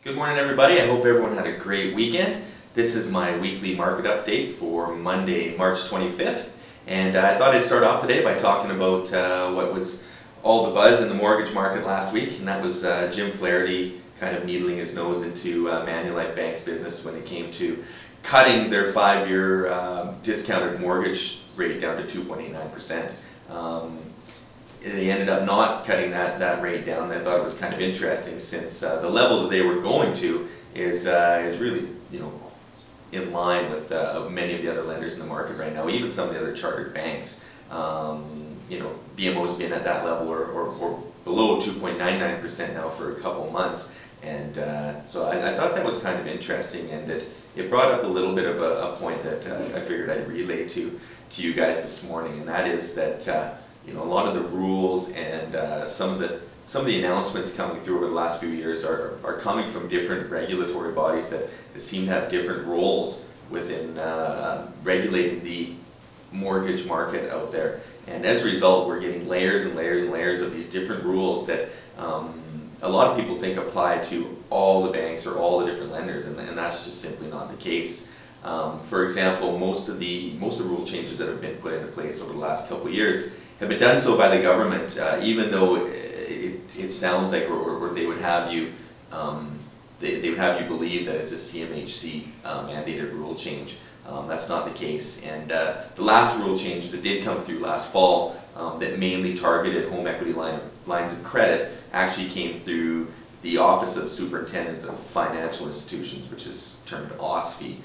Good morning, everybody. I hope everyone had a great weekend. This is my weekly market update for Monday, March 25th. And I thought I'd start off today by talking about what was all the buzz in the mortgage market last week, and that was Jim Flaherty kind of needling his nose into Manulife Bank's business when it came to cutting their 5-year discounted mortgage rate down to 2.89%. They ended up not cutting that rate down. I thought it was kind of interesting since the level that they were going to is really in line with many of the other lenders in the market right now. Even some of the other chartered banks. BMO's been at that level or below 2.99% now for a couple months, and so I thought that was kind of interesting, and it brought up a little bit of a point that I figured I'd relay to you guys this morning, and that is that a lot of the rules and some of the announcements coming through over the last few years are coming from different regulatory bodies that seem to have different roles within regulating the mortgage market out there. And as a result, we're getting layers and layers and layers of these different rules that a lot of people think apply to all the banks or all the different lenders, and that's just simply not the case. For example, most of the rule changes that have been put into place over the last couple of years have been done so by the government, even though it sounds like, or they would have you they would have you believe that it's a CMHC mandated rule change. That's not the case, and the last rule change that did come through last fall that mainly targeted home equity lines of credit actually came through the Office of the Superintendent of Financial Institutions, which is termed OSFI,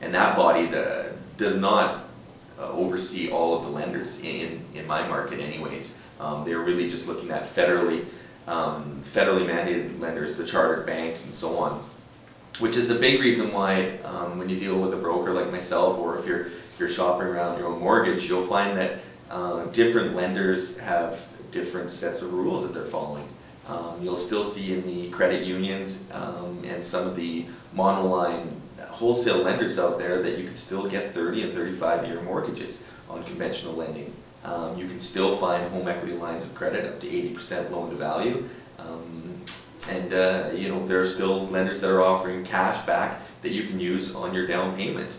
and that body does not oversee all of the lenders in my market anyways. They're really just looking at federally mandated lenders, the chartered banks and so on, which is a big reason why when you deal with a broker like myself, or if you're shopping around your own mortgage, you'll find that different lenders have different sets of rules that they're following. You'll still see in the credit unions and some of the monoline wholesale lenders out there that you can still get 30 and 35-year mortgages on conventional lending. You can still find home equity lines of credit up to 80% loan to value. And there are still lenders that are offering cash back that you can use on your down payment,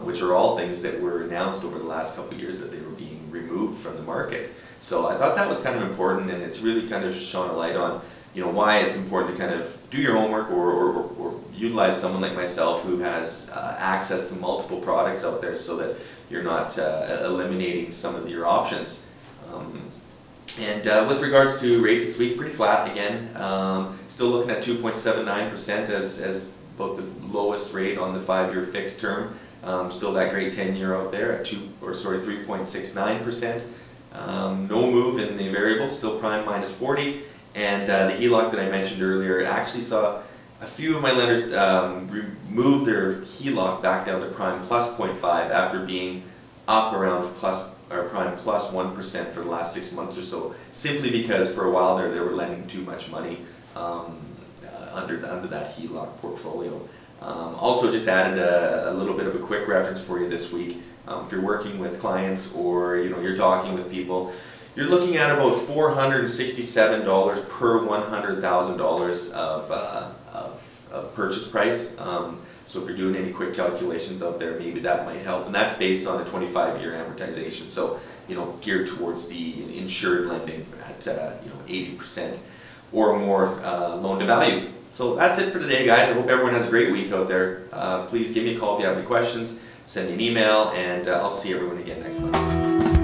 which are all things that were announced over the last couple of years that they were being removed from the market. So I thought that was kind of important, and it's really kind of shone a light on why it's important to kind of do your homework or utilize someone like myself who has access to multiple products out there, so that you're not eliminating some of your options. And with regards to rates this week, pretty flat again. Still looking at 2.79% as about the lowest rate on the 5-year fixed term. Still that great 10-year out there at 3.69%. No move in the variable, still prime minus 40. And the HELOC that I mentioned earlier, actually saw a few of my lenders remove their HELOC back down to prime plus 0.5 after being up around prime plus 1% for the last 6 months or so, simply because for a while there they were lending too much money under that HELOC portfolio. Also just added a little bit of a quick reference for you this week. If you're working with clients or you're talking with people, you're looking at about $467 per $100,000 of purchase price. So if you're doing any quick calculations out there, maybe that might help. And that's based on a 25-year amortization. So geared towards the insured lending at 80% or more loan to value. So that's it for today, guys. I hope everyone has a great week out there. Please give me a call if you have any questions. Send me an email, and I'll see everyone again next month.